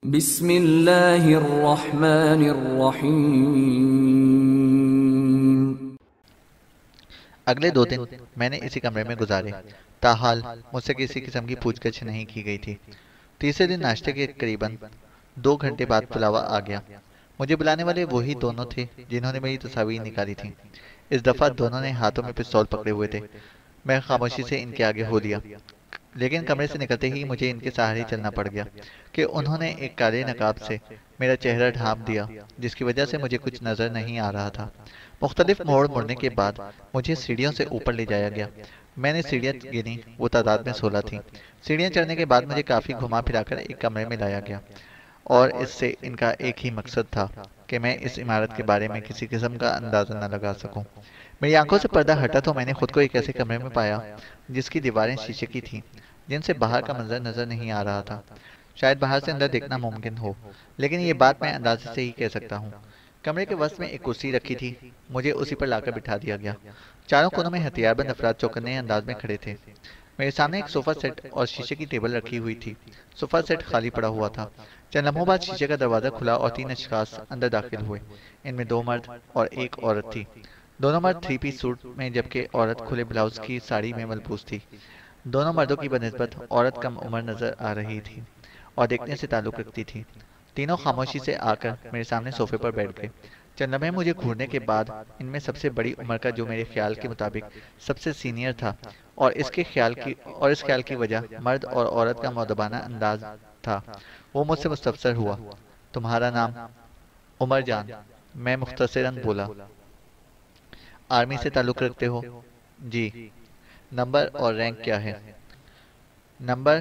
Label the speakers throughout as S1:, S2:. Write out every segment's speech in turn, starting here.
S1: بسم اللہ الرحمن الرحیم۔
S2: اگلے 2 دن میں نے اسی کمرے میں گزارے، تاحال مجھ سے کسی قسم کی پوچھ گچھ نہیں کی گئی تھی۔ تیسرے دن ناشتے کے قریباً 2 گھنٹے بعد بلاوا آ گیا۔ مجھے بلانے والے وہی دونوں تھے جنہوں نے میری تصاویر نکالی تھیں۔ اس دفعہ دونوں نے ہاتھوں میں پستول پکڑے ہوئے تھے۔ میں خاموشی سے ان کے آگے ہو لیا، لیکن کمرے سے نکلتے ہی مجھے ان کے سہارے چلنا پڑ گیا کہ انہوں نے ایک کالے نقاب سے میرا چہرہ ڈھانپ دیا، جس کی وجہ سے مجھے کچھ نظر نہیں آ رہا تھا۔ مختلف موڑ مڑنے کے بعد مجھے سیڑھیوں سے اوپر لے جایا گیا۔ میں نے سیڑھیاں گنی، وہ تعداد میں 16 تھیں۔ سیڑھیاں چڑھنے کے بعد مجھے کافی گھما پھرا کر ایک کمرے میں لایا گیا، اور اس سے ان کا ایک ہی مقصد تھا کہ میں اس عمارت کے بارے میں کسی قسم کا اندازہ نہ لگا سکوں۔ میری آنکھوں سے پردہ ہٹا تو میں نے خود کو ایک ایسے کمرے میں پایا جس کی دیواریں شیشے کی تھیں، جن سے باہر کا منظر نظر نہیں آ رہا تھا۔ شاید باہر سے اندر دیکھنا ممکن ہو، لیکن یہ بات میں اندازے سے ہی کہہ سکتا ہوں۔ کمرے کے وسط میں ایک کرسی رکھی تھی، مجھے اسی پر لا کر بٹھا دیا گیا۔ چاروں کونوں میں ہتھیار بند افراد چوکنے انداز میں کھڑے تھے۔ میرے سامنے ایک صوفہ سیٹ اور شیشے کی ٹیبل رکھی ہوئی تھی۔ صوفہ سیٹ خالی پڑا ہوا تھا۔ چند لمحوں بعد شیشے کا دروازہ کھلا اور 3 اشخاص اندر داخل ہوئے۔ ان میں 2 مرد اور ایک عورت تھی۔ دونوں مرد 3 پیس سوٹ میں، جبکہ عورت کھلے بلاؤز کی ساڑی میں ملبوس تھی۔ دونوں مردوں کی بنسبت عورت کم عمر نظر آ رہی تھی اور دیکھنے سے تعلق رکھتی تھی۔ تینوں خاموشی سے آ کر میرے سامنے صوفے پر بیٹھ گئے۔ چند لمحے مجھے گھورنے کے بعد ان میں سب سے بڑی عمر کا، جو میرے خیال کے مطابق سب سے سینئر تھا، اور اس خیال کی وجہ مرد اور عورت کا مؤدبانہ انداز تھا، وہ مجھ سے مستفسر ہوا۔ تمہارا نام؟ عمر جان، میں مختصراً بولا۔ آرمی سے تعلق رکھتے ہو؟ جی۔ نمبر اور رینک کیا ہے؟ نمبر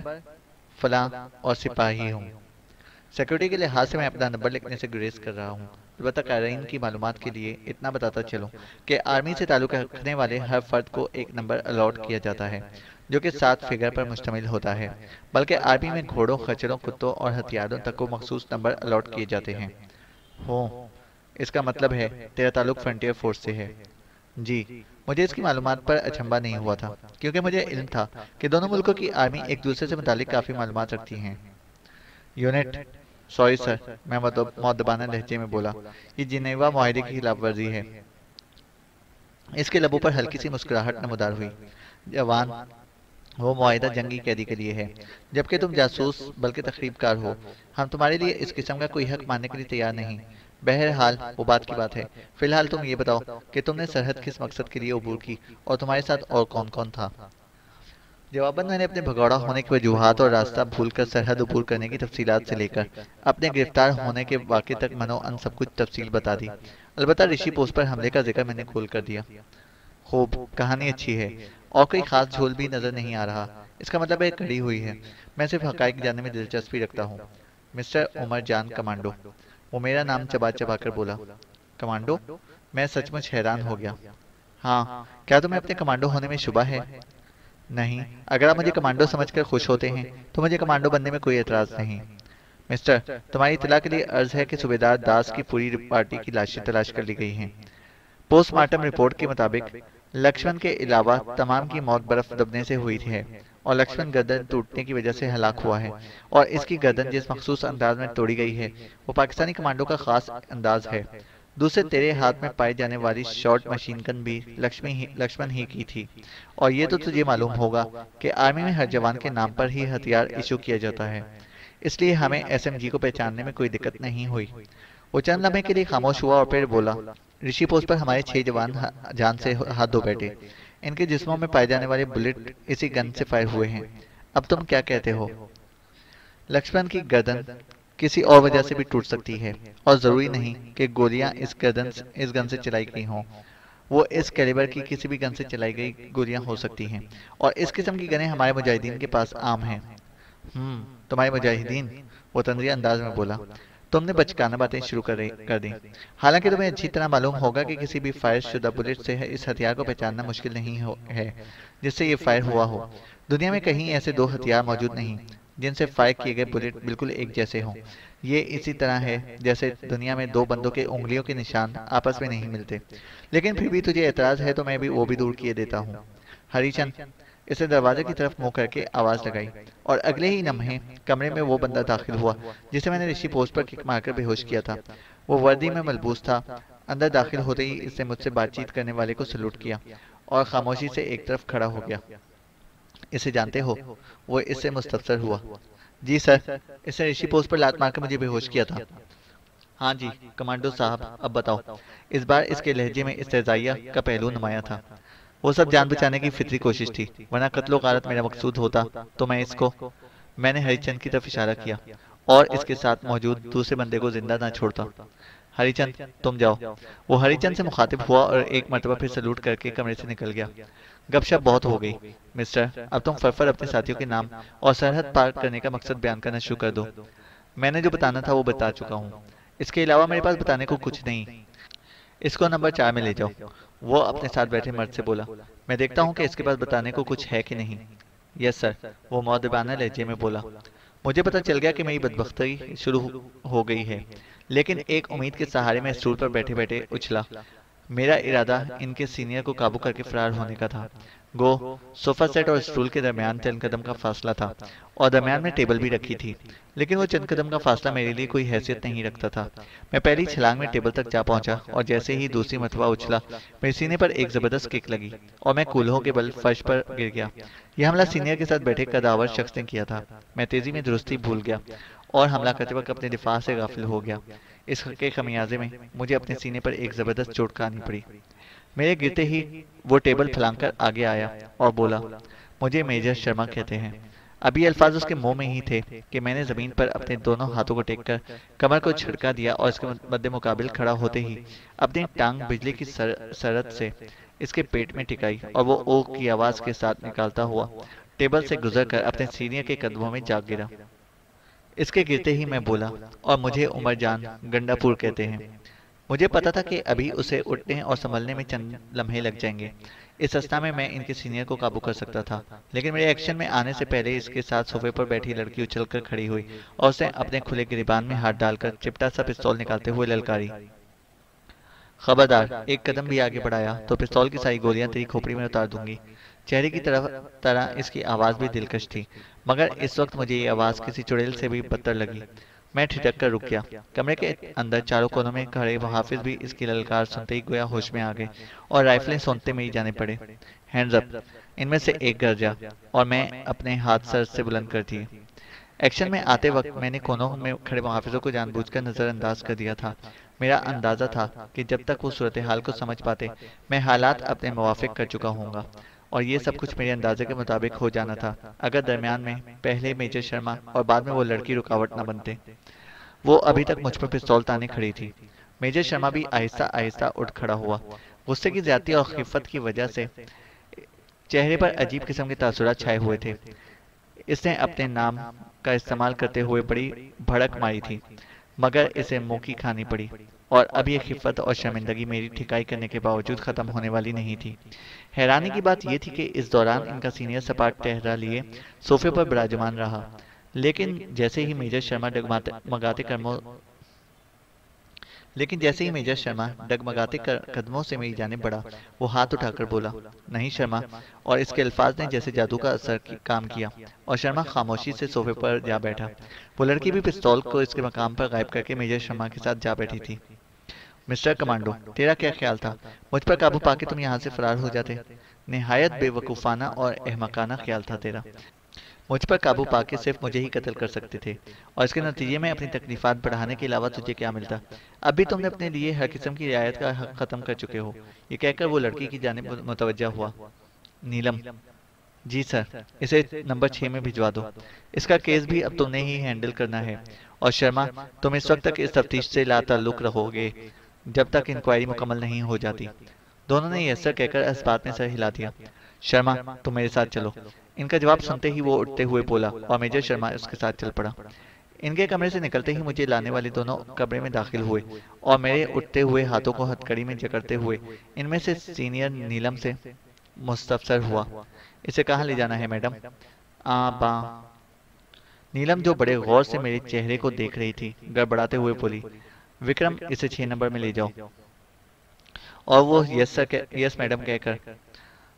S2: فلاں اور سپاہی ہوں۔ سیکورٹی کے لحاظ سے میں اپنا نمبر لکھنے سے گریز کر رہا ہوں۔ البتہ قارئین کی معلومات کے لیے اتنا بتاتا چلوں کہ آرمی سے تعلق رکھنے والے ہر فرد کو ایک نمبر الاٹ کیا جاتا ہے، جو کہ 7 فگر پر مشتمل ہوتا ہے۔ بلکہ آرمی میں گھوڑوں، خچروں، کتوں اور ہتھیاروں تک کو مخصوص نمبر الاٹ کیے جاتے ہیں۔ ہوں، اس کا مطلب ہے تیرا تعلق فرنٹیئر فورس سے ہے؟ جی۔ مجھے اس کی معلومات پر اچنبھا نہیں ہوا تھا، کیونکہ مجھے علم تھا کہ دونوں ملکوں کی آرمی ایک دوسرے سے متعلق کافی معلومات رکھتی ہیں۔ یونٹ؟ سوری سر، میں مؤدبانہ لہجے میں بولا، یہ جنیوا معاہدے کی خلاف ورزی ہے۔ اس کے لبوں پر ہلکی سی مسکراہٹ نمودار ہوئی۔ جوان، وہ معاہدہ جنگی قیدی کے لیے ہے، جبکہ تم جاسوس بلکہ تخریب کار ہو۔ ہم تمہارے لیے اس قسم کا کوئی حق ماننے کے لیے تیار نہیں۔ بہرحال وہ بات کی بات ہے۔ فی الحال تم یہ بتاؤ کہ تم نے سرحد کس مقصد کے لیے عبور کی، اور تمہارے ساتھ اور کون کون تھا؟ جواباً میں نے اپنے بھگوڑا ہونے کی وجوہات اور راستہ بھول کر سرحد عبور کرنے کی تفصیلات سے لے کر اپنے گرفتار ہونے کے واقعے تک منو ان سب کچھ تفصیل بتا دی۔ البتہ رشی پوسٹ پر حملے کا ذکر میں نے کھول کر دیا۔ خوب، کہانی اچھی ہے، اور کوئی خاص جھول بھی نظر نہیں آ رہا۔ اس کا مطلب ہے کڑی ہوئی ہے۔ میں صرف حقائق جاننے میں دلچسپی رکھتا ہوں۔ مسٹر عمر جان کمانڈو، وہ میرا نام چبا چبا کر بولا۔ کمانڈو؟ میں سچ مچ حیران ہو گیا۔ ہاں، کیا تمہیں اپنے کمانڈو ہونے میں شبہ ہے؟ نہیں، اگر آپ مجھے کمانڈو سمجھ کر خوش ہوتے ہیں تو مجھے کمانڈو بننے میں کوئی اعتراض نہیں۔ مسٹر، تمہاری اطلاع کے لیے عرض ہے کہ صوبیدار داس کی پوری پارٹی کی لاشیں تلاش کر لی گئی ہیں۔ پوسٹ مارٹم رپورٹ کے مطابق لکشمن کے علاوہ تمام کی موت برف دبنے سے ہوئی ہے، اور لکشمن گردن ٹوٹنے کی وجہ سے ہلاک ہوا ہے، اور اس کی گردن جس مخصوص انداز میں توڑی گئی ہے وہ پاکستانی کمانڈو کا خاص انداز ہے۔ دوسرے تیرے ہاتھ میں پائی جانے والی شارٹ مشین گن بھی لکشمن ہی کی تھی، اور یہ تو تجھے معلوم ہوگا کہ آرمی میں ہر جوان کے نام پر ہی ہتھیار ایشو کیا جاتا ہے، اس لیے ہمیں ایس ایم جی کو پہچاننے میں کوئی دقت نہیں ہوئی۔ وہ چند لمحے کے لیے خاموش ہوا اور پھر بولا، رشی پوسٹ پر ہمارے 6 جوان جان سے ہاتھ دھو بیٹھے۔ ان کے جسموں میں پائے جانے والے بلٹ اسی گن سے فائر ہوئے ہیں۔ اب تم کیا کہتے ہو؟ لکشمن کی گردن کسی اور وجہ سے بھی ٹوٹ سکتی ہے، اور ضروری نہیں کہ گولیاں اس گن سے چلائی گئی ہوں۔ وہ اس کیلیبر کی کسی بھی گن سے چلائی گئی گولیاں ہو سکتی ہیں، اور اس قسم کی گنیں ہمارے مجاہدین کے پاس عام ہیں۔ تمہارے مجاہدین؟ وہ طنزیہ انداز میں بولا۔ تم نے بچکانہ باتیں شروع کر دیں۔ حالانکہ تمہیں اچھی طرح معلوم ہوگا کہ کسی بھی فائر شدہ بلٹ سے اس ہتھیار کو پہچاننا مشکل نہیں ہے جس سے یہ فائر ہوا ہو۔ دنیا میں کہیں ایسے 2 ہتھیار موجود نہیں جن سے فائر کیے گئے بلٹ بالکل ایک جیسے ہوں۔ یہ اسی طرح ہے جیسے دنیا میں 2 بندوں کے انگلیوں کے نشان آپس میں نہیں ملتے۔ لیکن پھر بھی تجھے اعتراض ہے تو میں بھی وہ بھی دور کیے دیتا ہوں۔ ہری چند، इसने दरवाजे की तरफ मुंह करके आवाज लगाई और अगले ही लम्हे कमरे में वो बंदा दाखिल हुआ जिसे मैंने ऋषि पोस्ट पर किक मारकर बेहोश किया था। वो वर्दी में मलबूस था। अंदर दाखिल होते ही इसने मुझसे बातचीत करने वाले को सलूट किया और खामोशी से एक तरफ खड़ा हो गया। इसे जानते हो? वो इससे मुस्तफसर हुआ। जी सर, इसने ऋषि पोस्ट पर लात मारकर मुझे बेहोश किया था। हाँ जी कमांडो साहब, अब बताओ। इस बार इसके लहजे में इस्तेजाइया का पहलू नुमाया था। वो सब जान बचाने की फितरी कोशिश थी, वरना कत्लो गारत मेरा मकसूद होता तो मैं इसको, मैंने हरिचंद की तरफ इशारा किया, और इसके साथ मौजूद दूसरे बंदे को जिंदा ना छोड़ता। हरिचंद तुम जाओ। वो हरिचंद से मुखातिब हुआ और एक मरतबा फिर सलूट करके कमरे से निकल गया। गपशप बहुत हो गई। मिस्टर, अब तुम फरफर अपने साथियों के नाम और सरहद पार करने का मकसद बयान करना शुरू कर दो। मैंने जो बताना था वो बता चुका हूँ। इसके अलावा मेरे पास बताने को कुछ नहीं। इसको नंबर 4 में ले जाओ। वो अपने साथ बैठे मर्द से बोला। मैं देखता हूँ कि इसके पास बताने को कुछ है कि नहीं। यस सर, वो मौदबाना लहजे में बोला। मुझे पता चल गया कि मेरी बदबख्ती शुरू हो गई है, लेकिन एक उम्मीद के सहारे में स्टूल पर बैठे बैठे उछला। मेरा इरादा इनके सीनियर को काबू करके फरार होने का था। गो सोफा सेट और स्टूल के दरमियान चंद कदम का फासला था और दरमियान में टेबल भी रखी थी, लेकिन वो चंद कदम का फासला मेरे लिए कोई हैसियत नहीं रखता था। मैं पहली छलांग में टेबल तक जा पहुंचा और जैसे ही दूसरी मरतबा उछला, मेरे सीने पर एक जबरदस्त किक लगी और मैं कूल्हों के बल फर्श पर गिर गया। यह हमला सीनियर के साथ बैठे कदावर शख्स ने किया था। मैं तेजी में दुरुस्ती भूल गया और हमला करते वक्त अपने दिफा से गाफिल हो गया। इसके खमियाजे में मुझे अपने सीने पर एक जबरदस्त चोट खानी पड़ी। मेरे गिरते ही वो टेबल फैलाकर आगे आया और बोला, मुझे मेजर शर्मा कहते हैं। अभी अल्फाज उसके मुंह में ही थे कि मैंने जमीन पर अपने दोनों हाथों को टेककर कमर को झटका दिया और इसके मद्दे मुकाबिल खड़ा होते ही अपनी टांग बिजली की सरत से इसके पेट में टिकाई और वो ओ की आवाज के साथ निकालता हुआ टेबल से गुजरकर अपने सीनियर के कदमों में जा गिरा। इसके गिरते ही मैं बोला, और मुझे उमर जान गंडापुर कहते हैं। मुझे पता था कि अभी उसे उठने और संभलने में चंद लम्हे लग जाएंगे। इस अवस्था में मैं इनके सीनियर को काबू कर सकता था, लेकिन मेरे एक्शन में आने से पहले इसके साथ सोफे पर बैठी लड़की उछलकर खड़ी हुई और उसने अपने खुले गिरिबान में हाथ डालकर चिपटा सा पिस्तौल निकालते हुए ललकारी, खबरदार एक कदम भी आगे बढ़ाया तो पिस्तौल की सारी गोलियां तेरी खोपड़ी में उतार दूंगी। चेहरे की तरह इसकी आवाज भी दिलकश थी, मगर इस वक्त मुझे ये आवाज किसी चुड़ैल से भी बदतर लगी। मैं ठिठक कर रुक गया। कमरे के अंदर चारों कोनों में खड़े हाफिज भी इसकी ललकार सुनते ही गोया होश में आ गए और राइफलें सूंघते में ही जाने पड़े। हैंड्स अप, इनमें से एक गरजा और मैं अपने हाथ सर से बुलंद कर दिए। एक्शन में आते वक्त मैंने कोनों में खड़े मुहाफिजों को जानबूझकर नजरअंदाज कर दिया था। मेरा अंदाजा था कि जब तक वो सूरत हाल को समझ पाते, मैं हालात अपने मुवाफिक कर चुका हूँगा, और ये सब कुछ मेरे अंदाजे के मुताबिक हो जाना था अगर दरमियान में पहले मेजर शर्मा और बाद में वो लड़की रुकावट न बनते। वो अभी तक मुझ पर पिस्तौल ताने खड़ी थी। मेजर शर्मा भी आहिस्ता आहिस्ता उठ खड़ा हुआ। गुस्से की ज्यादती और खिफत की वजह से चेहरे पर अजीब किस्म के तासुरात छाए हुए थे। इसने अपने नाम का इस्तेमाल करते हुए बड़ी भड़क मारी थी, मगर इसे मुंह की खानी पड़ी, और अब ये खिफत और शर्मिंदगी मेरी ठिकाई करने के बावजूद खत्म होने वाली नहीं थी। हैरानी की बात यह थी कि इस दौरान इनका सीनियर सपाट टहरा लिए सोफे पर विराजमान रहा, लेकिन जैसे ही मेजर शर्मा डगमगाते कदमों से मेरी जानिब बढ़ा, वो हाथ उठाकर बोला, नहीं शर्मा, और इसके अल्फाज ने जैसे जादू का असर काम किया और शर्मा खामोशी से सोफे पर जा बैठा। वो लड़की भी पिस्तौल को इसके मकाम पर गायब करके मेजर शर्मा के साथ जा बैठी थी। मिस्टर कमांडो, तेरा क्या ख्याल था? मुझ पर काबू पाके तुम यहाँ से फरार हो जाते। निहायत बेवकूफ़ाना और अहमकाना ख्याल था तेरा। मुझ पर काबू पाके सिर्फ मुझे ही कत्ल कर सकते थे, और इसके नतीजे में अपनी तकलीफात बढ़ाने के अलावा तुझे क्या मिलता? अब भी तुमने अपने लिए हर किस्म की रियायत का हक खत्म कर चुके हो। ये कहकर वो लड़की की जानिब मुतवज्जा हुआ। नीलम, जी सर, इसे नंबर 6 में भिजवा दो। इसका केस भी अब तुमने ही हैंडल करना है। और शर्मा, तुम इस वक्त तक इस तफ्तीश से लाताल्लुक रहोगे जब तक इंक्वायरी मुकम्मल नहीं हो जाती। दोनों ने यस सर कहकर इस बात में सर हिला दिया। शर्मा, तुम मेरे साथ चलो। इनका जवाब सुनते ही वो उठते हुए बोला, और मेजर शर्मा उसके साथ चल पड़ा। इनके कमरे से निकलते ही मुझे लाने वाले दोनों कमरे में दाखिल हुए और मेरे उठते हुए हाथों को हथकड़ी में जकड़ते हुए इनमें से सीनियर नीलम से मुस्तफसर हुआ, इसे कहाँ ले जाना है मैडम? बा। नीलम, जो बड़े गौर से मेरे चेहरे को देख रही थी, गड़बड़ाते हुए बोली, विक्रम, इसे 6 नंबर में ले जाओ। और वो यस मैडम कहकर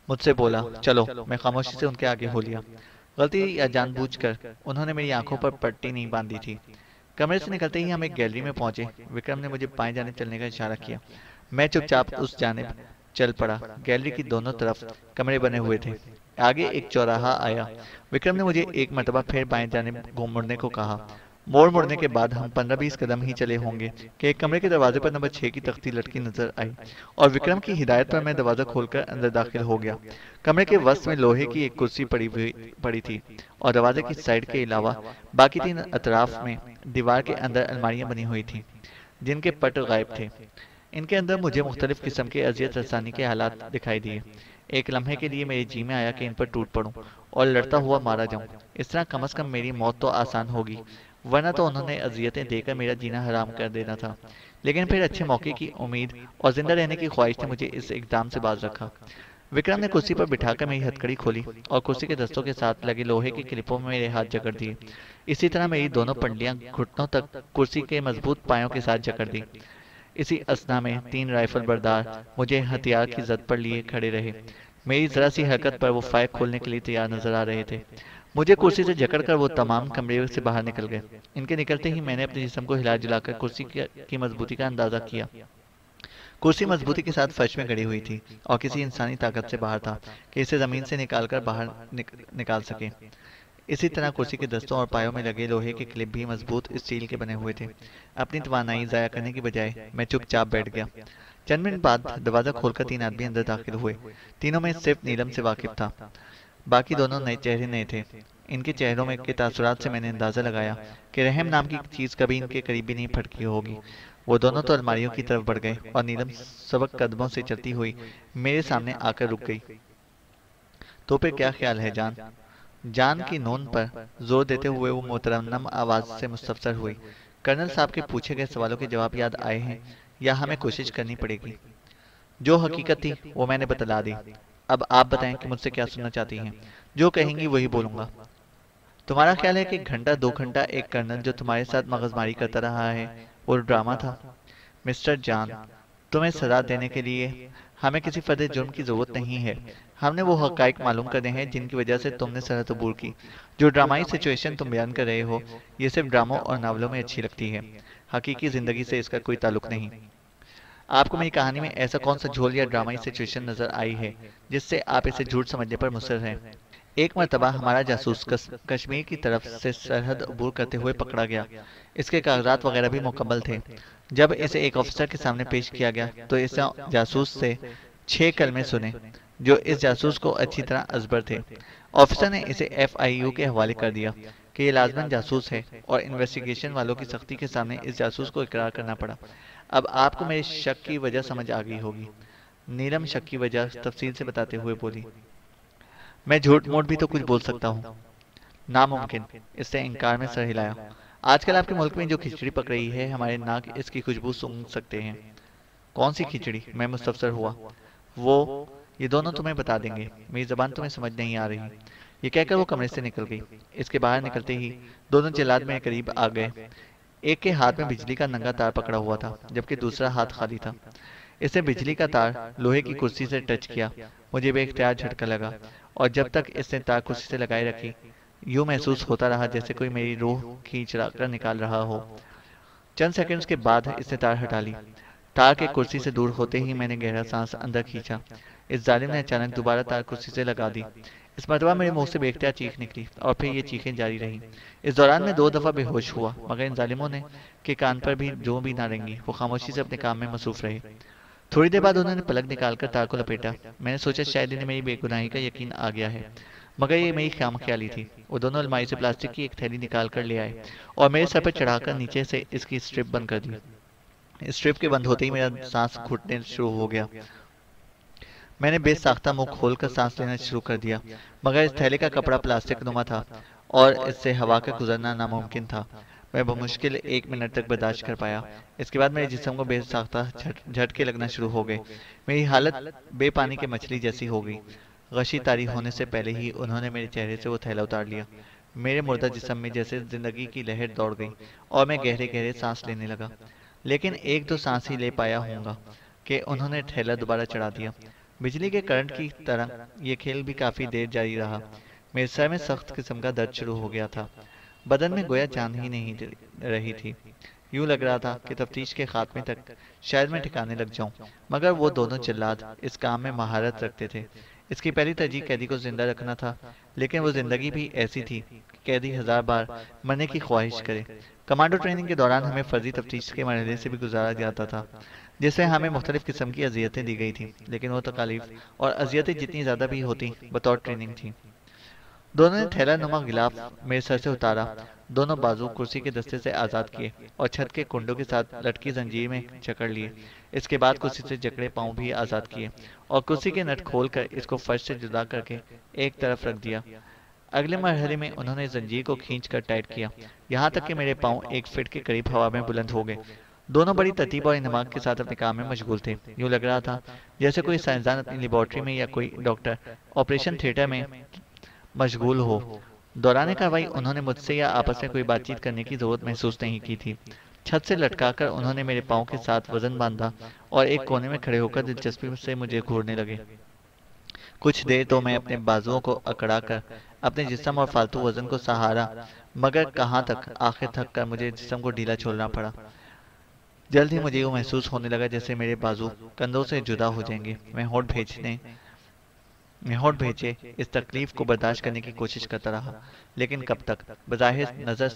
S2: مجھ سے بولا چلو، میں خاموشی سے ان کے آگے ہو لیا۔ غلطی یا جان بوجھ کر انہوں نے میری آنکھوں پر پٹی نہیں باندھی تھی۔ کمرے سے نکلتے ہی ہم ایک گیلری میں پہنچے۔ وکرم نے مجھے بائیں جانب چلنے کا اشارہ کیا۔ میں چپ چاپ اس جانب چل پڑا۔ گیلری کی دونوں طرف کمرے بنے ہوئے تھے۔ آگے ایک چوراہا آیا۔ وکرم نے مجھے ایک مرتبہ پھر بائیں جانب مڑنے کو کہا۔ مڑنے کے بعد ہم 15-20 قدم ہی چلے ہوں گے کہ ایک کمرے کے دروازے پر نمبر 6 کی تختی لٹکی نظر آئی، اور وکرم کی ہدایت پر میں دروازہ کھول کر اندر داخل ہو گیا۔ کمرے کے وسط میں لوہے کی ایک کرسی پڑی تھی، اور دروازے کی سائڈ کے علاوہ باقی 3 اطراف میں دیوار کے اندر الماریاں بنی ہوئی تھیں جن کے پٹ غائب تھے۔ ان کے اندر مجھے مختلف قسم کے اذیت رسانی کے حالات دکھائی دیے۔ ایک لمحے کے لیے میرے جی میں آیا کہ ان پر ٹوٹ پڑوں اور لڑتا ہوا مارا جاؤں۔ اس طرح کم از کم میری موت تو آسان ہوگی، ورنہ تو انہوں نے اذیتیں دے کر میرا جینا حرام کر دینا تھا۔ لیکن پھر اچھے موقع کی امید اور زندہ رہنے کی خواہش نے مجھے اس اقدام سے باز رکھا۔ وکرم نے کرسی پر بٹھا کر میری ہتھکڑی کھولی اور کرسی کے دستوں کے ساتھ لگے لوہے کی کلپوں میں میرے ہاتھ جکڑ دیے۔ اسی طرح میری دونوں پنڈلیاں گھٹنوں تک کرسی کے مضبوط پایوں کے ساتھ جکڑ دی۔ اسی اثنا میں 3 رائفل بردار مجھے ہتھیار کی زد پر لیے کھڑے رہے۔ میری ذرا سی حرکت پر وہ فائق کھولنے کے لیے تیار نظر آ رہے تھے۔ مجھے کرسی سے جکڑ کر وہ تمام کمرے سے باہر نکل گئے۔ ان کے نکلتے ہی میں نے اپنے جسم کو ہلا جلا کر کرسی کی مضبوطی کا اندازہ کیا۔ کرسی مضبوطی کے ساتھ فرش میں گڑی ہوئی تھی اور کسی انسانی طاقت سے باہر تھا کہ اسے زمین سے نکال کر باہر نکال سکے۔ اسی طرح کرسی کے دستوں اور پایوں میں لگے لوہے کے کلپ بھی مضبوط اسٹیل کے بنے ہوئے تھے۔ اپنی توانائی ضائع کرنے کی بجائے میں چپ چاپ بیٹھ گیا۔ چند منٹ بعد دروازہ کھول کر 3 آدمی اندر داخل ہوئے۔ تینوں میں صرف نیلم سے واقف تھا، باقی دونوں نئے چہرے نئے تھے۔ ان کے چہروں میں کے تاثرات سے میں نے اندازہ لگایا کہ رحم نام کی چیز کبھی ان کے قریب بھی نہیں پھٹکی ہوگی۔ وہ دونوں تو الماریوں کی طرف بڑھ گئے اور نیلم سبک قدموں سے چلتی ہوئی میرے سامنے آ کر رک گئی۔ تو پھر کیا خیال ہے جان؟ جان کی نون پر زور دیتے ہوئے وہ مترنم آواز سے مستفسر ہوئی۔ کرنل صاحب کے پوچھے گئے سوالوں کے جواب یاد آئے ہیں یا ہمیں کوشش کرنی پڑے گی؟ جو حقیقت تھی وہ میں نے بتلا دی۔ اب آپ بتائیں کہ مجھ سے کیا سننا چاہتی ہیں؟ جو کہیں گی وہی بولوں گا۔ تمہارا خیال ہے کہ 1-2 گھنٹہ ایک کرنل جو تمہارے ساتھ مغز ماری کرتا رہا ہے وہ ڈرامہ تھا؟ مسٹر جان، تمہیں سزا دینے کے لیے ہمیں کسی فرد جرم کی ضرورت نہیں ہے۔ ہم نے وہ حقائق معلوم کرنے ہیں جن کی وجہ سے تم نے سرحد عبور کی۔ جو ڈرامائی سچویشن تم بیان کر رہے ہو یہ صرف ڈراموں اور ناولوں میں اچھی لگتی ہے، حقیقی زندگی سے اس کا کوئی تعلق نہیں۔ آپ کو میری کہانی میں ایسا کون سا جھول یا ڈرامائی سچویشن نظر آئی ہے جس سے آپ اسے جھوٹ سمجھنے پر مصر ہیں؟ ایک مرتبہ ہمارا جاسوس کشمیر کی طرف سے سرحد عبور کرتے ہوئے پکڑا گیا۔ اس کے کاغذات وغیرہ بھی مکمل تھے۔ جب اسے ایک افسر کے سامنے پیش کیا گیا تو اس جاسوس سے 6 کلمے سنے جو اس جاسوس کو اچھی طرح ازبر تھے۔ آفیسر نے اسے FIU کے حوالے کر دیا کہ یہ لازماً جاسوس ہے، اور انویسٹیگیشن والوں کی سختی کے سامنے اس جاسوس کو اقرار کرنا پڑا۔ اب آپ کو میرے شک کی وجہ سمجھ آ گئی ہوگی۔ نیلم شک کی وجہ تفصیل سے بتاتے ہوئے بولی۔ میں جھوٹ موٹ بھی تو کچھ بول سکتا ہوں۔ ناممکن، اس سے انکار میں سر ہلایا۔ آج کل آپ کے ملک میں جو کھچڑی پک رہی ہے ہمارے ناک اس کی خوشبو سونگھ سکتے ہیں۔ کون سی کھچڑی؟ میں مستفسر ہوا۔ وہ یہ دونوں تمہیں بتا دیں گے، میری زبان تمہیں سمجھ نہیں آ رہی۔ یہ کہہ کر وہ کمرے سے نکل گئی۔ اس کے باہر نکلتے ہی دونوں جلاد میرے قریب آ گئے۔ ایک کے ہاتھ میں بجلی کا ننگا تار پکڑا ہوا تھا جبکہ دوسرا ہاتھ خالی تھا۔ اس نے بجلی کا تار لوہے کی کرسی سے ٹچ کیا۔ مجھے بے اختیار جھٹکا لگا، اور جب تک اس نے تار کرسی سے لگائے رکھی یوں محسوس ہوتا رہا جیسے کوئی میری روح کھینچ کر نکال رہا ہو۔ چند سیکنڈز کے بعد اس نے تار ہٹا لی۔ تار کے کرسی سے دور ہوتے ہی میں نے گہرا سانس اندر کھینچا۔ اس ظالم نے اچانک دوبارہ تار کرسی سے لگا دی۔ اس مرتبہ میرے منہ سے بے اختیار چیخ نکلی اور پھر یہ چیخیں جاری رہیں۔ اس دوران میں 2 دفعہ بے ہوش ہوا، مگر ان ظالموں نے کے کان پر بھی جو بھی نہ رنگی، وہ خاموشی سے اپنے کام میں مصروف رہے۔ تھوڑی دیر بعد انہوں نے پلک نکال کر تار کو لپیٹا۔ میں نے سوچا شاید انہیں میری بے گناہی کا یقین آ گیا ہے، مگر یہ میری خام خیالی تھی۔ وہ دونوں الماری سے پلاسٹک کی ایک تھیلی نکال کر لے آئے اور میرے سر پر چڑھا کر نیچے سے اس کی اسٹرپ بند کر دی۔ اسٹرپ کے بند ہوتے ہی میرا سانس گھٹنے شروع ہو گیا۔ میں نے بے ساختہ منہ کھول کر سانس لینا شروع کر دیا، مگر اس تھیلے کا کپڑا پلاسٹک نما تھا اور اس سے ہوا کا گزرنا ناممکن تھا۔ میں بمشکل 1 منٹ تک برداشت کر پایا۔ اس کے بعد میرے جسم کو بے ساختہ جھٹکے لگنا شروع ہو گئے۔ میری حالت بے پانی کے مچھلی جیسی ہو گئی۔ غشی طاری ہونے سے پہلے ہی انہوں نے میرے چہرے سے وہ تھیلا اتار لیا۔ میرے مردہ جسم میں جیسے زندگی کی لہر دوڑ گئی اور میں گہرے گہرے سانس لینے لگا، لیکن 1-2 سانس ہی لے پایا ہوں گا کہ انہوں نے تھیلا دوبارہ چڑھا دیا۔ बिजली के करंट की तरह ये खेल भी काफी देर जारी रहा। मेरे सर में सख्त किस्म का दर्द शुरू हो गया था। बदन में गोया जान ही नहीं रही थी। यूं लग रहा था कि तफ्तीश के खात्मे तक शायद मैं ठिकाने लग जाऊं। मगर वो दोनों जल्लाद इस काम में महारत रखते थे। इसकी पहली तरजीह कैदी को जिंदा रखना था, लेकिन वो जिंदगी भी ऐसी थी कि कैदी 1000 बार मरने की ख्वाहिश करे। कमांडो ट्रेनिंग के दौरान हमें फर्जी तफ्तीश के मरहले से भी गुजारा जाता था, जिससे हमें मुख्तलिफ किस्म की अजियतें दी गई थी, लेकिन वो तकालीफ और अजियतें जितनी ज़्यादा भी होती बतौर ट्रेनिंग थी। दोनों ने थैला नुमा गिलाफ मेरे सर से उतारा, दोनों बाजू कुर्सी के दस्ते से आज़ाद किए और छत के कुंडों के साथ लटकी जंजीर में जकड़ लिए। इसके बाद कुर्सी से जकड़े पांव भी आज़ाद किए और कुर्सी के नट खोलकर इसको फर्श से जुदा करके एक तरफ रख दिया। अगले मरहले में उन्होंने जंजीर को खींचकर टाइट किया, यहाँ तक कि मेरे पांव 1 फीट के करीब हवा में बुलंद हो गए। दोनों बड़ी तरतीब और इन्हमाक के साथ अपने काम में मशगूल थे। यूं लग रहा था जैसे कोई साइंसदान अपनी लेबोरेटरी में या कोई डॉक्टर ऑपरेशन थिएटर में मशगूल हो। दौरान कार्रवाई उन्होंने मुझसे या आपस में कोई बातचीत करने की जरूरत महसूस नहीं की थी। छत से लटकाकर उन्होंने मेरे पाँव के साथ वजन बांधा और एक कोने में खड़े होकर दिलचस्पी से मुझे घूरने लगे। कुछ देर तो मैं अपने बाजुओं को अकड़ा कर अपने जिस्म और फालतू वजन को सहारा, मगर कहाँ तक, आखिर थक कर मुझे जिस्म को ढीला छोड़ना पड़ा। जल्द ही मुझे यूँ महसूस होने लगा जैसे मेरे बाजू कंधों से जुदा हो जाएंगे। मैं होठ भेजे इस तकलीफ को बर्दाश्त करने की कोशिश करता रहा, लेकिन कब तक। बज़ाहिर नजर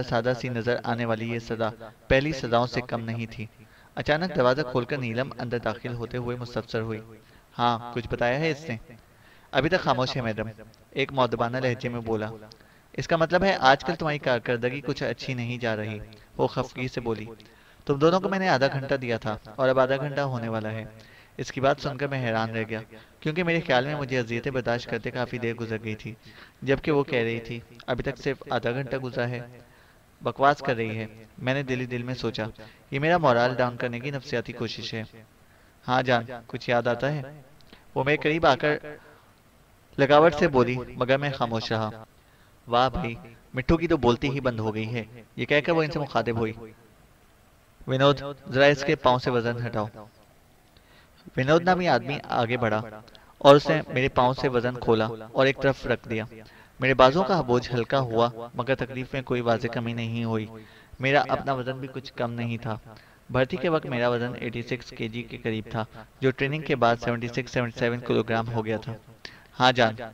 S2: सादा सी नजर आने वाली ये सदा पहली सदाओं से कम नहीं थी। अचानक दरवाजा खोलकर नीलम अंदर दाखिल होते हुए मुस्तफसर हुई। हाँ, कुछ बताया है इसने? अभी तक खामोश है मैडम, एक मौदबाना लहजे में बोला। इसका मतलब है आजकल तुम्हारी कारकर्दगी कुछ अच्छी नहीं जा रही, वो खफगी से बोली। तुम दोनों को मैंने आधा घंटा दिया था और अब आधा घंटा होने वाला है। इसकी बात सुनकर मैं हैरान रह गया, क्योंकि मेरे ख्याल में मुझे अजियतें बर्दाश्त करते काफी देर गुजर गई थी, जबकि वो कह रही थी अभी तक सिर्फ आधा घंटा गुजरा है। बकवास कर रही है, मैंने दिल ही दिल में सोचा। ये मेरा मोराल डाउन करने की नफसियाती कोशिश है। हाँ जान, कुछ याद आता है? वो मेरे करीब आकर लगावट से बोली, मगर मैं खामोश रहा। वाह भाई, मिट्टू की तो बोलती ही बंद हो गई है, ये कहकर वो इनसे मुखातिब हुई। विनोद, जरा इसके पांव से वजन हटाओ। विनोद नामी आदमी आगे बढ़ा और उसने मेरे पांव से वजन खोला और एक तरफ रख दिया। मेरे बाजुओं का बोझ हल्का हुआ, मगर तकलीफ में कोई वाज़ेह कमी नहीं हुई। मेरा अपना वजन भी कुछ कम नहीं था। भर्ती के वक्त मेरा वजन 86 केजी के करीब था, जो ट्रेनिंग के बाद 76-77 किलोग्राम हो गया था। हाँ जान,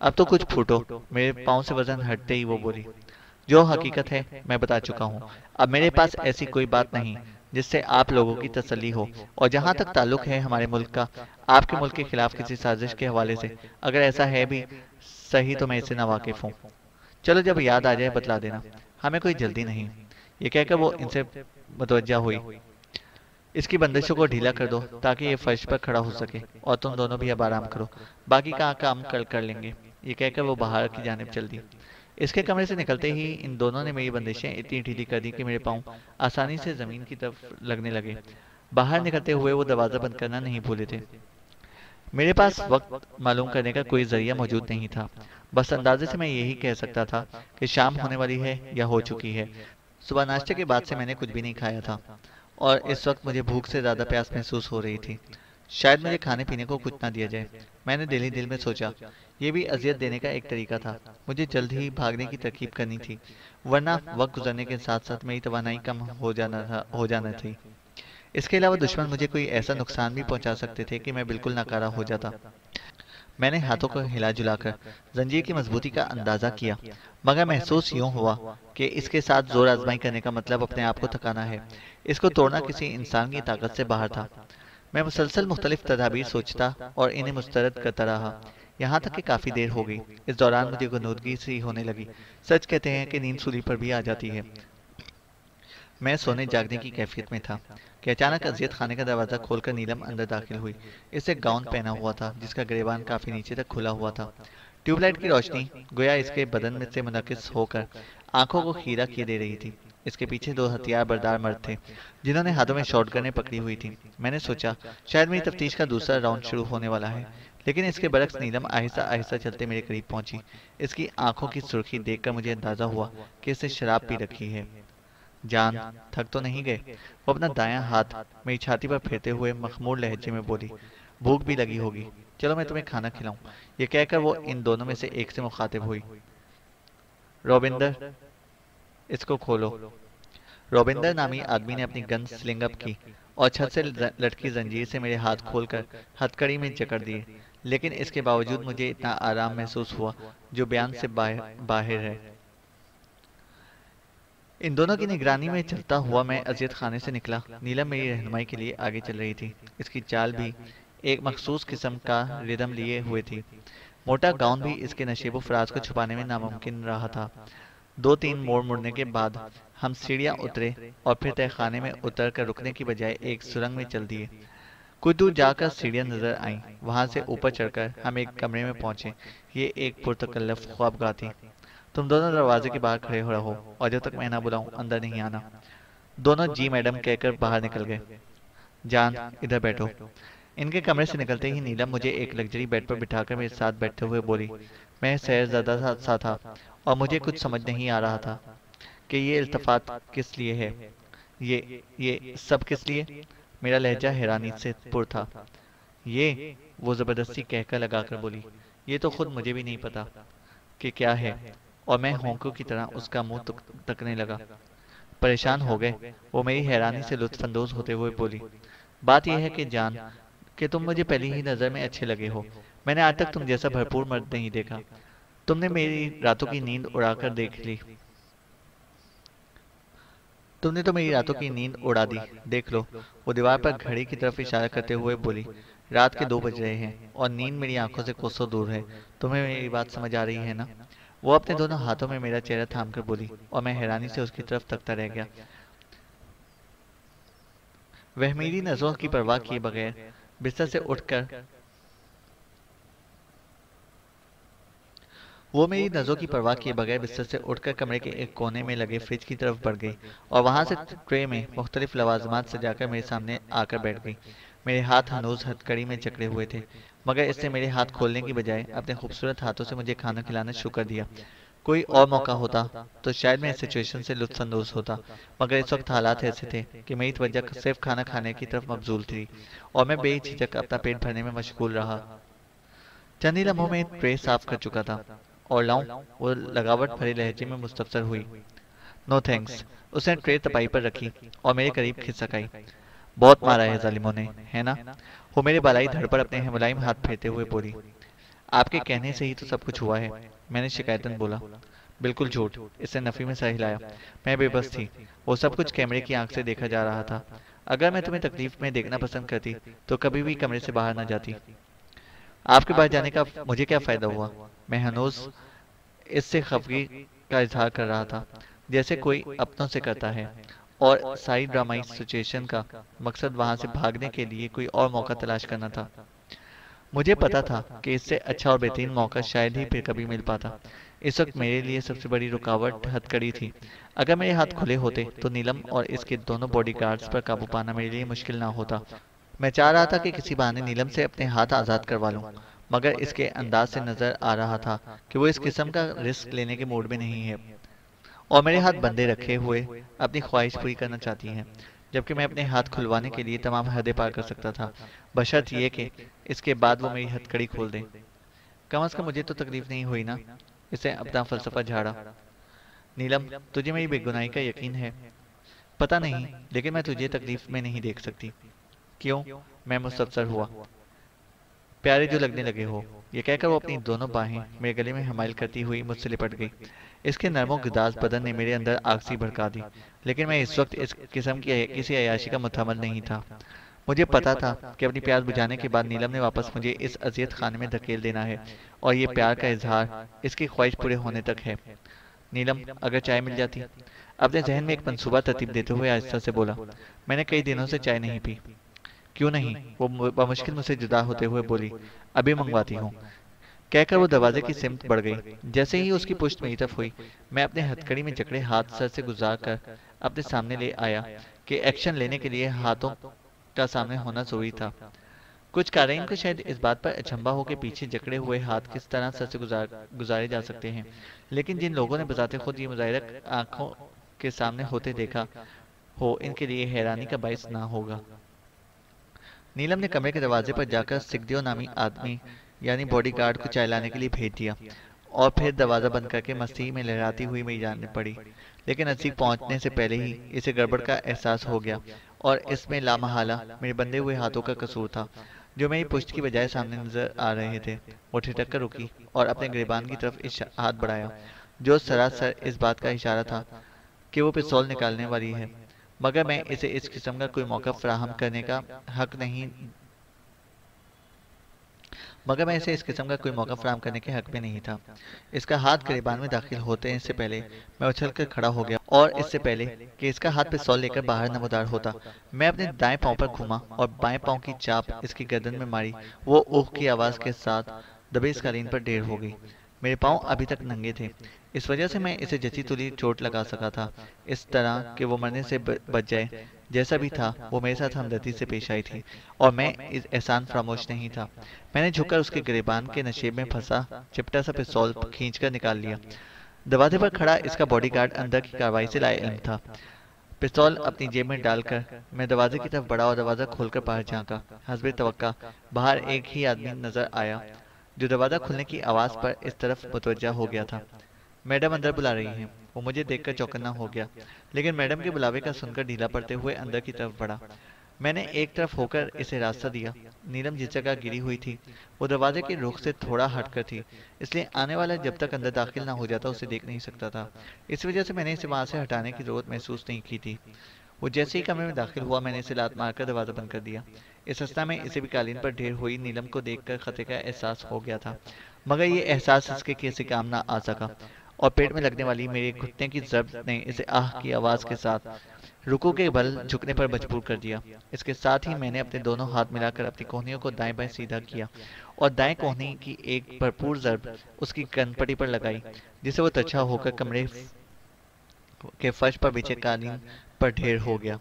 S2: अब तो कुछ फूटो। मेरे पाँव से वजन हटते ही वो बोली। जो हकीकत है मैं बता चुका हूँ। अब मेरे पास ऐसी कोई बात नहीं जिससे आप लोगों की तसल्ली हो, और जहाँ तक ताल्लुक है हमारे मुल्क का, आपके मुल्क के खिलाफ किसी साजिश के हवाले से, अगर ऐसा है भी सही तो मैं इससे नावाकिफ हूँ। चलो जब याद आ जाए बतला देना, हमें कोई जल्दी नहीं। ये कहकर वो इनसे मुतवज्जा हुई। इसकी बंदिशों को ढीला कर दो ताकि ये फर्श पर खड़ा हो सके, और तुम दोनों भी अब आराम करो, बाकी का काम कल कर लेंगे। ये कहकर वो बाहर की जानिब चल दी। इसके कमरे से निकलते ही इन दोनों ने मेरी बंदिशें इतनी ढीली कर दी कि मेरे पाँव आसानी से जमीन की तरफ लगने लगे। बाहर निकलते हुए वो दरवाज़ा बंद करना नहीं भूले थे। मेरे पास वक्त मालूम करने का कोई जरिया मौजूद नहीं था। बस अंदाजे से मैं यही कह सकता था कि शाम होने वाली है या हो चुकी है। सुबह नाश्ते के बाद से मैंने कुछ भी नहीं खाया था और इस वक्त मुझे भूख से ज़्यादा प्यास महसूस हो रही थी। शायद मुझे खाने पीने को कुछ ना दिया जाए। मैंने दिल ही दिल में सोचा, ये भी अजियत देने का एक तरीका था। मुझे जल्द ही भागने की तरकीब करनी थी, वरना वक्त गुजरने के साथ साथ मेरी तवानाई कम हो जाना थी। इसके अलावा दुश्मन मुझे कोई ऐसा नुकसान भी पहुंचा सकते थे कि मैं बिल्कुल नाकारा हो जाता। मैंने हाथों को हिला जुलाकर जंजीर की मजबूती का अंदाजा किया, मगर महसूस यूं हुआ कि इसके साथ जोर आजमाई करने का मतलब अपने आप को थकाना है। इसको तोड़ना किसी इंसान की ताकत से बाहर था। मैं मुसलसल मुख्तलिफ तदाबीर सोचता और इन्हें मुस्तरद करता रहा, यहाँ तक कि काफ़ी देर हो गई। इस दौरान मुझे गुनूदगी सी होने लगी। सच कहते हैं कि नींद सूली पर भी आ जाती है। मैं सोने जागने की कैफियत में था कि अचानक अजियत खाने का दरवाज़ा खोलकर नीलम अंदर दाखिल हुई। इसे गाउन पहना हुआ था जिसका गिरेबान काफ़ी नीचे तक खुला हुआ था। ट्यूबलाइट की रोशनी गोया इसके बदन में से मुनकिस होकर आंखों को खीरा किए दे रही थी। इसके पीछे दो हथियार बरदार मर्द थे जिन्होंने हाथों में शॉटगनें पकड़ी हुई थी। मैंने सोचा शायद मेरी तफ्तीश का दूसरा राउंड शुरू होने वाला है, लेकिन इसके बरक्स नीलम आहिस्ता आहिस्ता चलते मेरे करीब पहुंची। इसकी आंखों की सुर्खी देखकर मुझे अंदाजा हुआ कि इसने शराब पी रखी है। जान, थक तो नहीं गए? वो अपना दायां हाथ मेरी छाती पर फेरते हुए मखमूर लहजे में बोली। भूख भी लगी होगी, चलो मैं तुम्हें खाना खिलाऊं। ये कहकर वो इन दोनों में से एक से मुखातिब हुई। रोबिंदर, इसको खोलो। रोबिंदर नामी आदमी ने अपनी गन स्लिंग अप की और छत से लटकी जंजीर से मेरे हाथ खोलकर हथकड़ी में जकड़ दिए। लेकिन इसके बावजूद मुझे इतना आराम महसूस हुआ जो बयान से बाहर है। इन दोनों की निगरानी में चलता हुआ मैं अजियत खाने से निकला। नीलम मेरी रहनुमाई के लिए आगे चल रही थी। इसकी चाल भी एक मखसूस किस्म का रिदम लिए हुए थी। मोटा गाउन भी इसके नशीबो फराज को छुपाने में नामुमकिन रहा था। दो तीन मोड़ मुड़ने के बाद हम सीढ़ियां उतरे और फिर तहखाने में उतर कर रुकने की बजाय एक सुरंग में चल दिए। कुछ दूर जाकर सीढ़ियां नजर आईं। वहां से ऊपर चढ़कर हम एक कमरे में पहुंचे। ये एक पुरतकल्लफ ख्वाबगाह थी। तुम दोनों दरवाजे के बाहर खड़े हो रहो और जब तक मैं ना बुलाऊं अंदर नहीं आना। दोनों जी मैडम कहकर बाहर निकल गए। जान, इधर बैठो। इनके कमरे से निकलते ही नीलम मुझे एक लग्जरी बेड पर बिठाकर मेरे साथ बैठते हुए बोली। मैं शहरज़ादा सा था और मुझे कुछ समझ नहीं आ रहा था कि ये इल्तफात किस लिए है। ये सब किस लिए? मेरा लहजा हैरानी से पुर था। ये, वो जबरदस्ती कहकर लगाकर बोली, ये तो खुद मुझे भी नहीं पता कि क्या है। और मैं होंकों की तरह उसका मुंह तकने लगा। परेशान हो गए? वो मेरी हैरानी से लुत्फानंदोज होते हुए बोली। बात यह है कि जान, कि तुम मुझे पहली ही नजर में अच्छे लगे हो। मैंने आज तक तुम जैसा भरपूर मर्द नहीं देखा। तुमने मेरी रातों की नींद उड़ाकर देख ली। तुमने तो मेरी रातों की नींद उड़ा दी। देख लो। वो दीवार पर घड़ी की तरफ इशारा करते हुए बोली। रात के 2 बज रहे हैं और नींद मेरी आंखों से कोसों दूर है। तुम्हें मेरी बात समझ आ रही है ना? वो अपने दोनों हाथों में मेरा चेहरा थाम कर बोली और मैं हैरानी से उसकी तरफ तकता रह गया। वह मेरी नजरों की परवाह किए बगैर बिस्तर से उठकर वो मेरी नजरों की परवाह किए बगैर बिस्तर से उठकर कमरे के एक कोने में लगे फ्रिज की तरफ बढ़ गई और वहां से ट्रे में मुख्तलिफ लवाजमात सजाकर मेरे सामने आकर बैठ गई। मेरे हाथ हनूज हथकड़ी में जकड़े हुए थे, मगर इसने मेरे हाथ खोलने की बजाय अपने खूबसूरत हाथों से मुझे खाना खिलाना शुरू कर दिया। कोई और मौका होता तो शायद मैं इस सिचुएशन से लुत्फानंदोज होता, मगर इस वक्त हालात ऐसे थे कि मेरी तवज्जो सिर्फ खाना खाने की तरफ मबजूल थी और मैं बेझिझक अपना पेट भरने में मशगूल रहा। चंद ही लम्हों में ट्रे साफ कर चुका था। और लाऊं? वो लगावट भरे लहजे में मुस्तफसर हुई। No thanks. उसने ट्रे तपाई पर रखी और मेरे करीब खिसक आई। बहुत मारा है जालिमों ने, है ना? वो मेरे बालाई धड़ पर अपने मुलायम हाथ फेरते हुए बोली। आपके कहने से ही तो सब कुछ हुआ है, मैंने शिकायतन बोला। बिल्कुल झूठ। इसने नफी में सर हिलाया। मैं बेबस थी। वो सब कुछ कैमरे की आंख से देखा जा रहा था। अगर मैं तुम्हें तकलीफ में देखना पसंद करती तो कभी भी कमरे से बाहर न जाती। आपके पास जाने का मुझे क्या फायदा हुआ? मैं हनूज इससे खफगी का इजहार कर रहा था, जैसे कोई अपनों से करता है। और सारी ड्रामाई सिचुएशन का मकसद वहां से भागने के लिए कोई और मौका तलाश करना था। मुझे पता था कि इससे अच्छा और बेहतरीन मौका शायद ही फिर कभी मिल पाता। इस वक्त मेरे लिए सबसे बड़ी रुकावट हथकड़ी थी। अगर मेरे हाथ खुले होते तो नीलम और इसके दोनों बॉडीगार्ड्स पर काबू पाना मेरे लिए मुश्किल ना होता। मैं चाह रहा था कि किसी बहाने नीलम से अपने हाथ आजाद करवा लूं, मगर इसके अंदाज से नजर आ रहा था कि वो इस किस्म का रिस्क लेने के मूड में नहीं है और मेरे हाथ बंधे रखे हुए अपनी ख्वाहिश पूरी करना चाहती हैं, जबकि मैं अपने हाथ खुलवाने के लिए तमाम हदें पार कर सकता था, बशर्त ये कि इसके बाद वो मेरी हथकड़ी खोल दे। कम से कम मुझे तो तकलीफ नहीं हुई ना? इसे अपना फलसफा झाड़ा। नीलम, तुझे मेरी बेगुनाही का यकीन है? पता नहीं, लेकिन मैं तुझे तकलीफ में नहीं देख सकती। क्यों? मैं मुस्तफसर हुआ। प्यारे जो लगने लगे हो। ये कहकर वो अपनी दोनों बाहें मेरे गले में हमाइल करती हुई मुझसे लिपट गई। इसके नरमो गुदाज बदन ने मेरे अंदर आग सी भड़का दी, लेकिन मैं इस वक्त इस किस्म की किसी अयाशी का मुतहम्मिल नहीं था। मुझे पता था कि अपनी प्यास बुझाने के बाद नीलम ने वापस मुझे इस अजियत खाने में धकेल देना है और ये प्यार का इजहार इसकी ख्वाहिश पूरे होने तक है। नीलम, अगर चाय मिल जाती। अपने जहन में एक मंसूबा तरतीब देते हुए आहिस्ता से बोला। मैंने कई दिनों से चाय नहीं पी। क्यों नहीं? वो बमुश्किल मुझसे जुदा होते हुए बोली। अभी मंगवाती हूँ। कहकर वो दरवाजे की सिमत बढ़ गई। जैसे ही उसकी पुश्त मेरी तरफ हुई, मैं अपने हथकड़ी में जकड़े हाथ सर से गुजार कर अपने सामने ले आया कि एक्शन लेने के लिए हाथों का सामने होना जरूरी था। कुछ कारीन को शायद इस बात पर अचंभा हो कि पीछे जकड़े हुए हाथ किस तरह सर से गुजारे जा सकते हैं, लेकिन जिन लोगों ने बजाते खुद ये मुजाहिरा आंखों के सामने होते देखा हो इनके लिए हैरानी का बायस ना होगा। नीलम ने कमरे के दरवाजे पर जाकर सिकदेव नामी आदमी यानी बॉडीगार्ड को चाय लाने के लिए भेज दिया और फिर दरवाजा बंद करके मस्ती में लहराती हुई मेरी जान पड़ी। लेकिन नजदीक पहुंचने से पहले ही इसे गड़बड़ का एहसास हो गया और इसमें लामहला मेरे बंधे हुए हाथों का कसूर था, जो मेरी पुश्त की बजाय सामने नजर आ रहे थे। वो ठिठक कर रुकी और अपने गिरबान की तरफ हाथ बढ़ाया, जो सरासर इस बात का इशारा था कि वो पिस्तौल निकालने वाली है, मगर मैं इसे इस किस्म का कोई मौका फराहम करने का हक नहीं मगर मैं इसे इस किस्म का कोई मौका फराहम करने के हक में नहीं था। इसका हाथ गिरबान में दाखिल होते से पहले मैं उछलकर खड़ा हो गया और इससे पहले कि इसका हाथ पिस्तौल लेकर बाहर नमदार होता, मैं अपने दाएं पांव पर घूमा और बाएं पांव की चाप इसकी गर्दन में मारी। वो ओह की आवाज के साथ दबे इस कालीन पर ढेर हो गई। मेरे पांव अभी तक नंगे थे, इस वजह से मैं इसे जची तुली चोट लगा सका था, इस तरह कि वो मरने से बच जाए। जैसा भी था वो मेरे साथ हमदर्दी से पेश आई थी और मैं इस एहसान फरामोश नहीं था। मैंने झुककर उसके गिरेबान के नशेब में फंसा चिपटा सा पिस्तौल खींचकर निकाल लिया। दरवाजे पर खड़ा इसका बॉडीगार्ड अंदर की कार्रवाई से लाइल्म था। पिस्तौल अपनी जेब में डालकर मैं दरवाजे की तरफ बढ़ा और दरवाजा खोलकर बाहर झांका। हस्बे तवक्का बाहर एक ही आदमी नजर आया, जो दरवाजा खुलने की आवाज पर इस तरफ मुतवज्जा हो गया था। मैडम अंदर बुला रही हैं। वो मुझे देखकर चौकन्ना हो गया, लेकिन मैडम के बुलावे का सुनकर ढीला पड़ते हुए अंदर की तरफ बढ़ा। मैंने एक तरफ होकर इसे रास्ता दिया। नीलम जिस जगह गिरी हुई थी वो दरवाजे के रुख से थोड़ा हटकर थी, इसलिए आने वाला जब तक अंदर दाखिल ना हो जाता उसे देख नहीं सकता था। इस वजह से मैंने इसे वहां से हटाने की जरूरत महसूस नहीं की थी। वो जैसे ही कमरे में दाखिल हुआ मैंने इसे लात मारकर दरवाजा बंद कर दिया। इस अवस्था में इसे भी कालीन पर ढेर हुई नीलम को देखकर खतरे का एहसास हो गया था, मगर ये एहसास इसके किसी काम ना आ सका और पेट में लगने वाली मेरे घुटने की जब्त ने इसे आह की आवाज के साथ रुकू के बल झुकने पर मजबूर कर दिया। इसके साथ ही मैंने अपने दोनों हाथ मिलाकर अपनी कोहनियों को दाएं बाएं सीधा किया और दाएं कोहनी की एक भरपूर जरब उसकी कनपटी पर लगाई, जिसे वो तछा होकर कमरे के फर्श पर बिछे कालीन पर ढेर हो गया।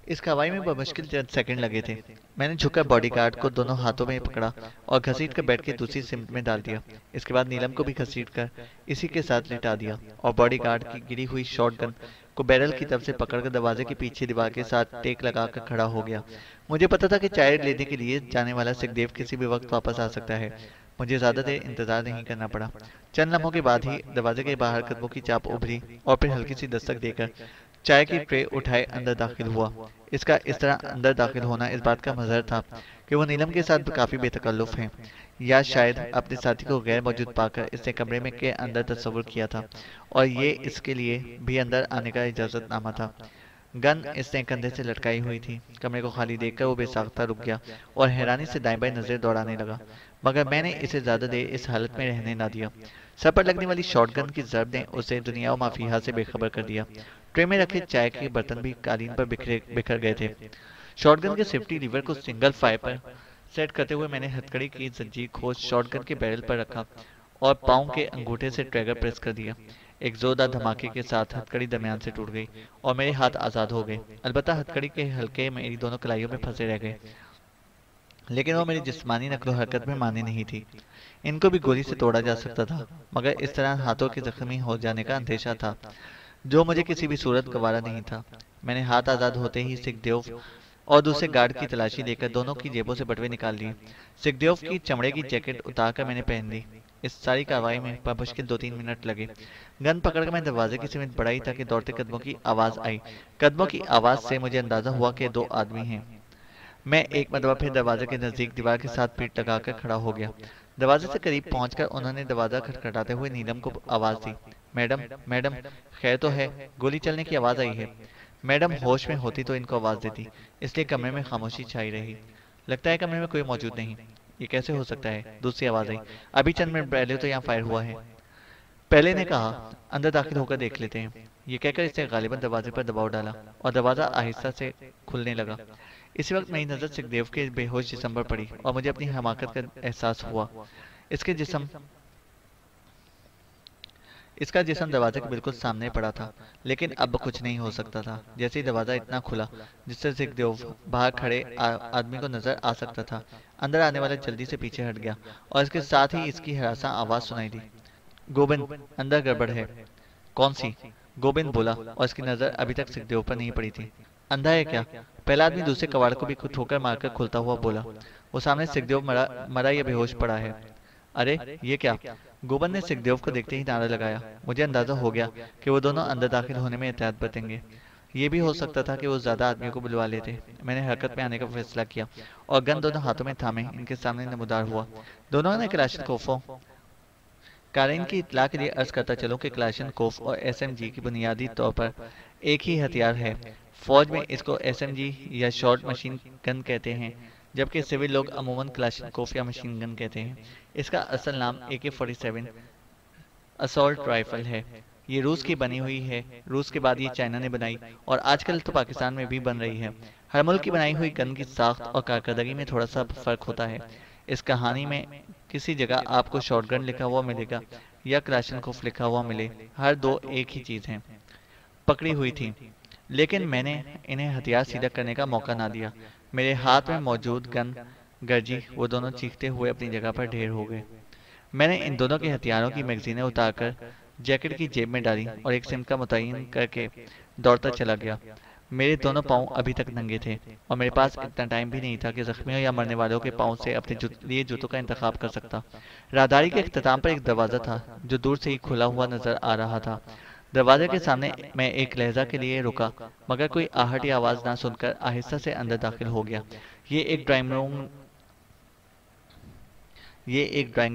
S2: इस कार्रवाई में बमुश्किल चंद सेकंड लगे थे। मैंने झुककर बॉडीगार्ड को दोनों हाथों में पकड़ा और घसीटकर बेड की दूसरी सिमट में डाल दिया। इसके बाद नीलम को भी घसीटकर इसी के साथ लिटा दिया और बॉडीगार्ड की गिरी हुई शॉटगन को बैरल की तरफ से पकड़कर दरवाजे के पीछे दीवार के साथ टेक लगाकर खड़ा हो गया। मुझे पता था कि चाय लेने के लिए जाने वाला सिकदेव किसी भी वक्त वापस आ सकता है। मुझे ज्यादा देर इंतजार नहीं करना पड़ा। चंद लम्हों के बाद ही दरवाजे के बाहर कदमों की चाप उभरी और फिर हल्की सी दस्तक देकर चाय की ट्रे उठाए अंदर दाखिल हुआ। इसका इस तरह अंदर दाखिल होना इस बात का मजहर था कि वो नीलम के साथ काफी बेतकल्लुफ हैं, या शायद अपने साथी को गैर मौजूद पाकर इसने कमरे में के अंदर तस्वुर किया था और ये इसके लिए भी अंदर आने का इजाजतनामा था। गन इसने कंधे से लटकाई हुई थी। कमरे को खाली देखकर वो बेसाख्ता रुक गया और हैरानी से दाएं बाएं नजरें दौड़ाने लगा, मगर मैंने इसे ज्यादा देर इस हालत में रहने ना दिया। सर पर लगने वाली शॉटगन की जरब ने उसे दुनिया और माफिया से बेखबर कर दिया। ट्रे में रखे चाय के बर्तन भी कालीन पर बिखर गए थे। शॉटगन के सेफ्टी लीवर को सिंगल फायर पर सेट करते हुए मैंने हथकड़ी की जंजीर खोज शॉटगन के बैरल पर रखा और पाँव के अंगूठे से ट्रिगर प्रेस कर दिया। एक जोरदार धमाके के साथ हथकड़ी दरमियान से टूट गई और मेरे हाथ आजाद हो गए। अलबत्ता हथकड़ी के हल्के मेरी दोनों कलाइयों में फंसे रह गए, लेकिन वो मेरी जिस्मानी नकलो हरकत में मानी नहीं थी। इनको भी गोली से तोड़ा जा सकता था, मगर इस तरह हाथों के जख्मी हो जाने का अंदेशा था, जो मुझे किसी भी सूरत गवारा नहीं था। मैंने हाथ आजाद होते ही सिकदेव और दूसरे गार्ड की तलाशी लेकर दोनों की जेबों से बटुए निकाल लिए। सिकदेव की चमड़े की जैकेट उतारकर मैंने पहन ली। इस सारी कार्रवाई में मुश्किल 2-3 मिनट लगे। गन पकड़कर मैं दरवाजे की सिमट बढ़ाई ताकि दौड़ते कदमों की आवाज आई। कदमों की आवाज से मुझे अंदाजा हुआ कि 2 आदमी हैं। मैं एक मरतबा फिर दरवाजे के नजदीक दीवार के साथ पीठ लगाकर खड़ा हो गया। दरवाजे से करीब पहुंचकर उन्होंने दरवाजा खटखटाते हुए नीलम को आवाज दी, मैडम मैडम, खैर तो है? गोली चलने की आवाज आई है। मैडम होश में होती तो इनको आवाज देती, इसलिए कमरे में खामोशी छाई रही। लगता है कमरे में कोई मौजूद नहीं। ये कैसे हो सकता है? दूसरी आवाज आई, अभी चंद मिनट पहले तो यहाँ फायर हुआ है। पहले ने कहा, अंदर दाखिल होकर देख लेते हैं। ये कहकर इसने गालिबन दरवाजे पर दबाव डाला और दरवाजा आहिस्ता से खुलने लगा। इसी वक्त मेरी नजर सिकदेव के बेहोश जिस्म पर पड़ी और मुझे अपनी हमाकत का एहसास हुआ। इसका जिस्म दरवाजे के बिल्कुल सामने पड़ा था, लेकिन अब कुछ नहीं हो सकता था। जैसे ही दरवाजा इतना खुला जिससे सिकदेव बाहर खड़े आदमी को नजर आ सकता था, अंदर आने वाला जल्दी से पीछे हट गया और इसके साथ ही इसकी हरासा आवाज सुनाई दी, गोविंद, अंदर गड़बड़ है। कौन सी? गोविंद बोला और इसकी नजर अभी तक सुखदेव पर नहीं पड़ी थी। अंधा है क्या? पहला आदमी दूसरे कबाड़ को भी ठोकर मारकर खुलता हुआ बोला। वो सामने सुखदेव मरा मरा या बेहोश पड़ा है। अरे ये क्या? गोविंद ने सुखदेव को देखते ही नारा लगाया। मुझे अंदाजा हो गया कि वो दोनों अंदर दाखिल होने में एहतियात बरतेंगे। ये भी हो सकता था कि वो ज्यादा आदमियों को बुलवा लेते। मैंने हरकत में आने का फैसला किया और गन दोनों हाथों में थामे इनके सामने नमूदार हुआ। दोनों ने क्लाशनकोफों कारीन की इत्तला के लिए अर्ज करता चलूं कि क्लाशनकोफ और एसएमजी की बुनियादी तौर पर एक ही हथियार है। फौज में इसको एसएमजी या शॉर्ट मशीन गन कहते हैं, जबकि सिविल लोग अमूमन क्लाशनकोफ या मशीन गन कहते हैं। इसका असल नाम AK-47 असॉल्ट राइफल है। ये रूस की बनी हुई है। रूस के बाद ये चाइना ने बनाई और आजकल तो पाकिस्तान में भी बन रही है। हर मुल्क की बनाई हुई गन की साख्त और कारकर्दगी में थोड़ा सा फर्क होता है। इस कहानी में किसी जगह आपको शॉटगन लिखा हुआ मिलेगा या क्लाशनकोफ लिखा हुआ मिले, हर दो एक ही चीज है। पकड़ी हुई थी, लेकिन मैंने इन्हें हथियार सीधा करने का मौका ना दिया। मेरे हाथ में मौजूद गन गर्जी वो दोनों चीखते हुए अपनी जगह पर ढेर हो गए। मैंने इन दोनों के हथियारों की मैगजीनें उतारकर जैकेट की जेब में डाली और एक सिम का मुतय्यन करके दौड़ता चला गया। मेरे दोनों पांव अभी तक नंगे थे और मेरे पास इतना टाइम भी नहीं था कि जख्मियों या मरने वालों के पांव से अपने लिए जूतों का इंतखाब कर सकता। राहदारी के इख्तिताम पर एक दरवाजा था जो दूर से ही खुला हुआ नजर आ रहा था। दरवाजे के सामने मैं एक लहजा के लिए रुका, मगर कोई आहट या आवाज ना सुनकर आहिस्ता से अंदर दाखिल हो गया। ये एक ड्राइंग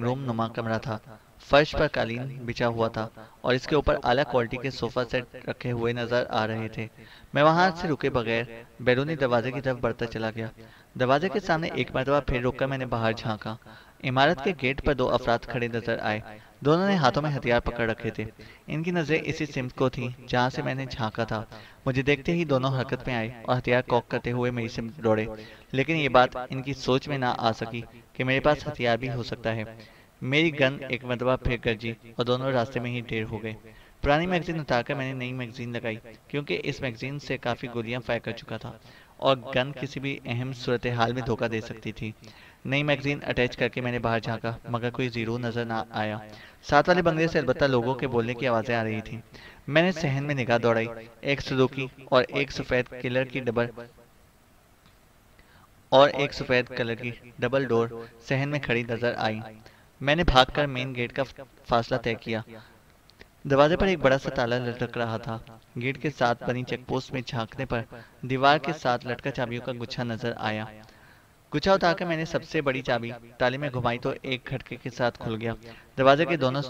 S2: रूम नुमा कमरा था। फर्श पर कालीन बिछा हुआ था और इसके ऊपर आला क्वालिटी के सोफा सेट रखे हुए नजर आ रहे थे। मैं वहां से रुके बगैर बैरूनी दरवाजे की तरफ बढ़ता चला गया। दरवाजे के सामने एक मरतबा फिर रुककर मैंने बाहर झांका। इमारत के गेट पर दो अफराद खड़े नजर आए। दोनों ने हाथों में हथियार पकड़ रखे थे। इनकी नजरें इसी सिमत को थी जहां से मैंने झांका था। मुझे देखते ही दोनों हरकत में आए और हथियार कॉक करते हुए मेरी सिमत दौड़े। लेकिन ये बात इनकी सोच में ना आ सकी कि मेरे पास हथियार भी हो सकता है। मेरी गन एक मरतबा फिर गरजी और दोनों रास्ते में ही ढेर हो गए। पुरानी मैगजीन उतारकर मैंने नई मैगजीन लगाई, क्योंकि इस मैगजीन से काफी गोलियां फायर कर चुका था और गन किसी भी अहम सूरत हाल में धोखा दे सकती थी। नई मैगजीन अटैच करके मैंने बाहर झांका, मगर कोई जीरो नजर ना आया। साथ वाले बंगले से अलबत्ता लोगों के बोलने की आवाजें आ रही थी। मैंने सहन में निगाह दौड़ाई। एक सुजुकी और एक सफेद कलर की डबल डोर सहन में खड़ी नजर आई। मैंने भागकर मेन गेट का फासला तय किया। दरवाजे पर एक बड़ा सा ताला लटक रहा था। गेट के साथ बनी चेकपोस्ट में झांकने पर दीवार के साथ लटका चाबियों का गुच्छा नजर आया। गुच्छा उतारकर मैंने सबसे बड़ी चाबी ताले में घुमाई तो एक खटके के साथ खुल गया। दरवाजे के दोनों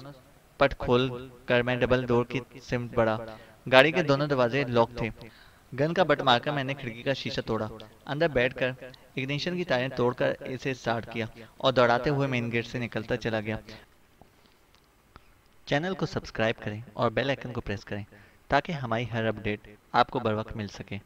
S2: पट खोल कर मैं डबल डोर की सिमट बढ़ा। गाड़ी के दोनों दरवाजे लॉक थे। गन का बट मारकर मैंने खिड़की का शीशा तोड़ा। अंदर बैठकर इग्निशन की तारें तोड़कर इसे स्टार्ट किया और दौड़ाते हुए मेन गेट से निकलता चला गया। चैनल को सब्सक्राइब करें और बेल आइकन को प्रेस करें ताकि हमारी हर अपडेट आपको बर वक्त मिल सके।